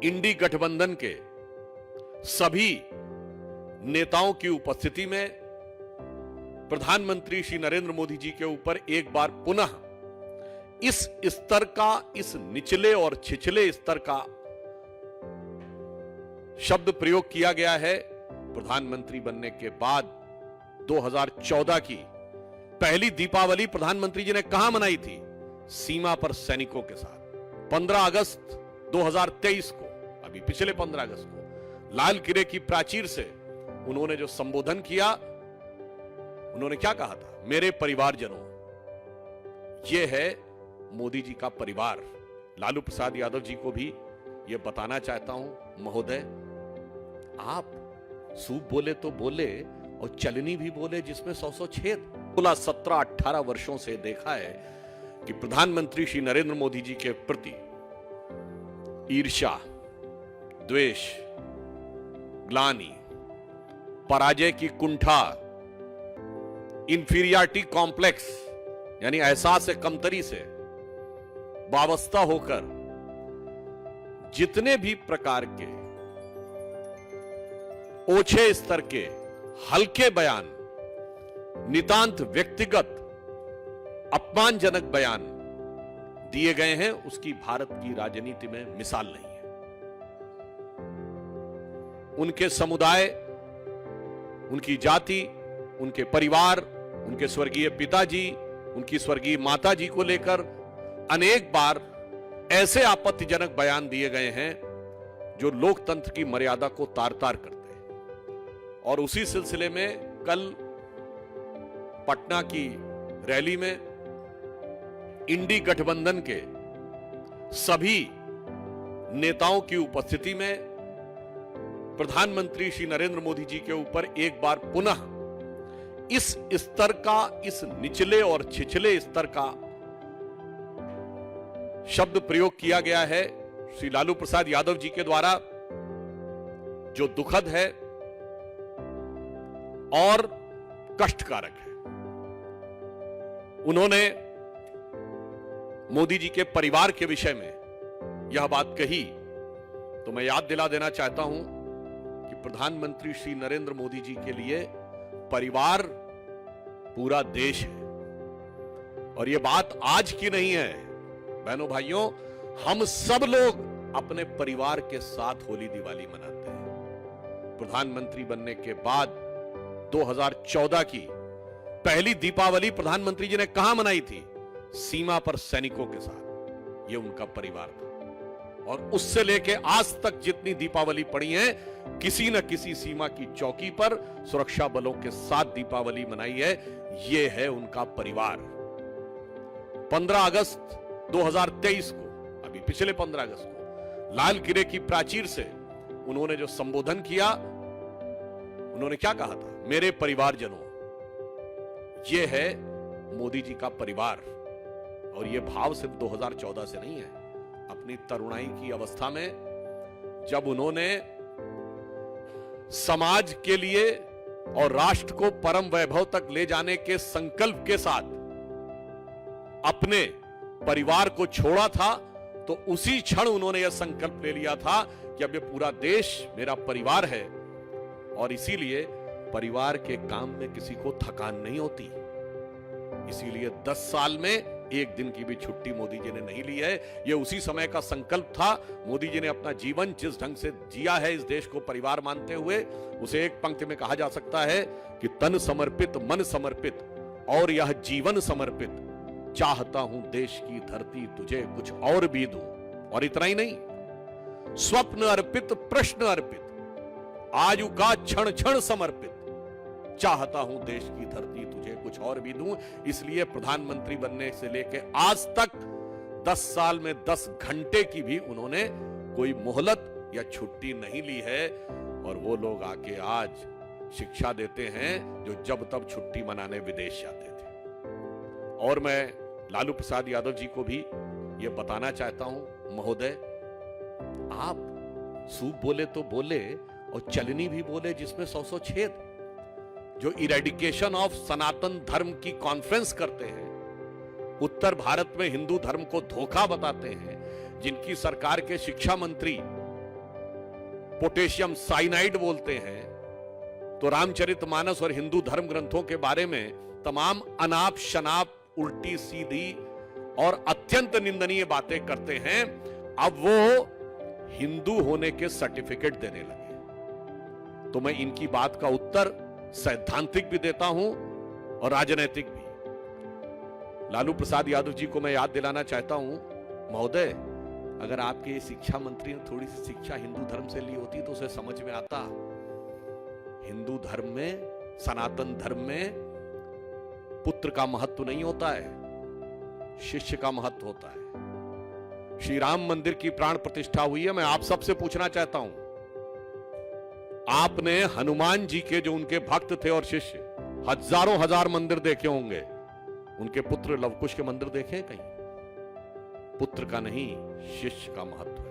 इंडी गठबंधन के सभी नेताओं की उपस्थिति में प्रधानमंत्री श्री नरेंद्र मोदी जी के ऊपर एक बार पुनः इस स्तर का, इस निचले और छिछले स्तर का शब्द प्रयोग किया गया है। प्रधानमंत्री बनने के बाद 2014 की पहली दीपावली प्रधानमंत्री जी ने कहां मनाई थी? सीमा पर सैनिकों के साथ। 15 अगस्त 2023 को, अभी पिछले 15 अगस्त को लाल किले की प्राचीर से उन्होंने जो संबोधन किया, उन्होंने क्या कहा था? मेरे परिवारजनों, यह है मोदी जी का परिवार। लालू प्रसाद यादव जी को भी यह बताना चाहता हूं, महोदय, आप सूप बोले तो बोले और चलनी भी बोले जिसमें 100 छेद। 17-18 वर्षों से देखा है कि प्रधानमंत्री श्री नरेंद्र मोदी जी के प्रति ईर्ष्या, द्वेष, ग्लानि, पराजय की कुंठा, इंफीरियरिटी कॉम्प्लेक्स यानी एहसास कमतरी से वाबस्ता होकर जितने भी प्रकार के ओछे स्तर के हल्के बयान, नितांत व्यक्तिगत अपमानजनक बयान दिए गए हैं, उसकी भारत की राजनीति में मिसाल नहीं है। उनके समुदाय, उनकी जाति, उनके परिवार, उनके स्वर्गीय पिताजी, उनकी स्वर्गीय माताजी को लेकर अनेक बार ऐसे आपत्तिजनक बयान दिए गए हैं जो लोकतंत्र की मर्यादा को तार-तार करते हैं। और उसी सिलसिले में कल पटना की रैली में इंडी गठबंधन के सभी नेताओं की उपस्थिति में प्रधानमंत्री श्री नरेंद्र मोदी जी के ऊपर एक बार पुनः इस स्तर का, इस निचले और छिछले स्तर का शब्द प्रयोग किया गया है श्री लालू प्रसाद यादव जी के द्वारा, जो दुखद है और कष्टकारक है। उन्होंने मोदी जी के परिवार के विषय में यह बात कही, तो मैं याद दिला देना चाहता हूं कि प्रधानमंत्री श्री नरेंद्र मोदी जी के लिए परिवार पूरा देश है। और यह बात आज की नहीं है बहनों भाइयों, हम सब लोग अपने परिवार के साथ होली दिवाली मनाते हैं। प्रधानमंत्री बनने के बाद 2014 की पहली दीपावली प्रधानमंत्री जी ने कहां मनाई थी? सीमा पर सैनिकों के साथ। यह उनका परिवार था। और उससे लेके आज तक जितनी दीपावली पड़ी है, किसी न किसी सीमा की चौकी पर सुरक्षा बलों के साथ दीपावली मनाई है। यह है उनका परिवार। 15 अगस्त 2023 को, अभी पिछले 15 अगस्त को लाल किले की प्राचीर से उन्होंने जो संबोधन किया, उन्होंने क्या कहा था? मेरे परिवारजनों, यह है मोदी जी का परिवार। और यह भाव सिर्फ 2014 से नहीं है। अपनी तरुणाई की अवस्था में जब उन्होंने समाज के लिए और राष्ट्र को परम वैभव तक ले जाने के संकल्प के साथ अपने परिवार को छोड़ा था, तो उसी क्षण उन्होंने यह संकल्प ले लिया था कि अब यह पूरा देश मेरा परिवार है। और इसीलिए परिवार के काम में किसी को थकान नहीं होती। इसीलिए 10 साल में एक दिन की भी छुट्टी मोदी जी ने नहीं ली है। यह उसी समय का संकल्प था। मोदी जी ने अपना जीवन जिस ढंग से जिया है, इस देश को परिवार मानते हुए, उसे एक पंक्ति में कहा जा सकता है कि तन समर्पित, मन समर्पित और यह जीवन समर्पित, चाहता हूं देश की धरती तुझे कुछ और भी दूं। और इतना ही नहीं, स्वप्न अर्पित, प्रश्न अर्पित, आयु का क्षण क्षण समर्पित, चाहता हूं देश की धरती तुझे कुछ और भी दूं। इसलिए प्रधानमंत्री बनने से लेकर आज तक 10 साल में 10 घंटे की भी उन्होंने कोई मोहलत या छुट्टी नहीं ली है। और वो लोग आके आज शिक्षा देते हैं जो जब तब छुट्टी मनाने विदेश जाते थे। और मैं लालू प्रसाद यादव जी को भी यह बताना चाहता हूं, महोदय, आप सूप बोले तो बोले और चलनी भी बोले जिसमें 100 छेद। जो इरेडिकेशन ऑफ सनातन धर्म की कॉन्फ्रेंस करते हैं, उत्तर भारत में हिंदू धर्म को धोखा बताते हैं, जिनकी सरकार के शिक्षा मंत्री पोटेशियम साइनाइड बोलते हैं, तो रामचरितमानस और हिंदू धर्म ग्रंथों के बारे में तमाम अनाप शनाप, उल्टी सीधी और अत्यंत निंदनीय बातें करते हैं। अब वो हिंदू होने के सर्टिफिकेट देने लगे। तो मैं इनकी बात का उत्तर सैद्धांतिक भी देता हूं और राजनैतिक भी। लालू प्रसाद यादव जी को मैं याद दिलाना चाहता हूं, महोदय, अगर आपके शिक्षा मंत्री ने थोड़ी सी शिक्षा हिंदू धर्म से ली होती तो उसे समझ में आता। हिंदू धर्म में, सनातन धर्म में पुत्र का महत्व नहीं होता है, शिष्य का महत्व होता है। श्री राम मंदिर की प्राण प्रतिष्ठा हुई है। मैं आप सबसे पूछना चाहता हूं, आपने हनुमान जी के जो उनके भक्त थे और शिष्य, हजारों हजार मंदिर देखे होंगे, उनके पुत्र लवकुश के मंदिर देखे कहीं? पुत्र का नहीं, शिष्य का महत्व है।